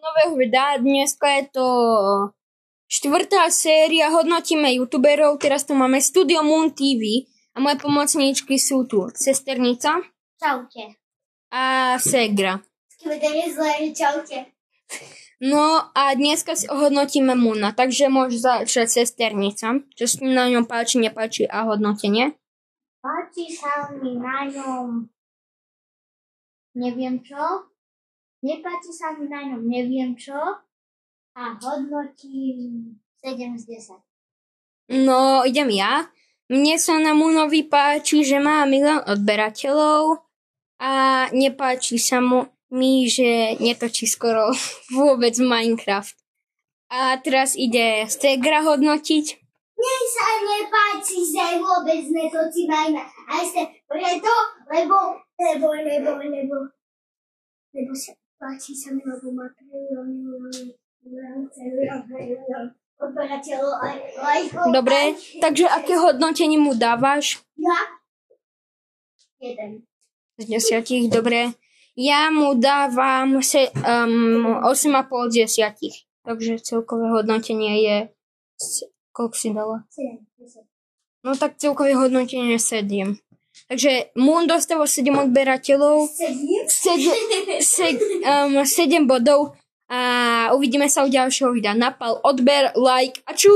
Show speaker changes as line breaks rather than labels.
nového videa. Dneska je to 4. séria, hodnotíme youtuberov. Teraz tu máme Studio Moon TV a moje pomocníčky sú tu Sesternica.
Čaute.
A Segra.
Čaute.
No a dneska si ohodnotíme Moona, takže môže začať Sesternica. Čo sa na ňom páči, nepáči a hodnotenie?
Páči sa mi na ňom neviem čo. Nepáči sa mi na ňom neviem čo. A hodnotím 7 z 10.
No, idem ja. Mne sa na Moonovi páči, že má 1 000 000 odberateľov a nepáči sa mi, že netočí skoro vôbec Minecraft. A teraz ide Segra hodnotiť.
Mne sa nepáči, že vôbec netočí Minecraft. A ešte preto, lebo sa páči sa mi, lebo má odberateľov aj lajkov.
Dobre, takže aké hodnotenie mu dávaš?
Ja? 1.
Z 10, dobre. Ja mu dávam 8,5 z 10. Takže celkové hodnotenie je... Koľko si dala?
7. 10.
No tak celkové hodnotenie je 7. Takže Moon dostal 7 odberateľov. 7 bodov. A uvidíme sa u ďalšieho videa. Napal, odber, like a čus!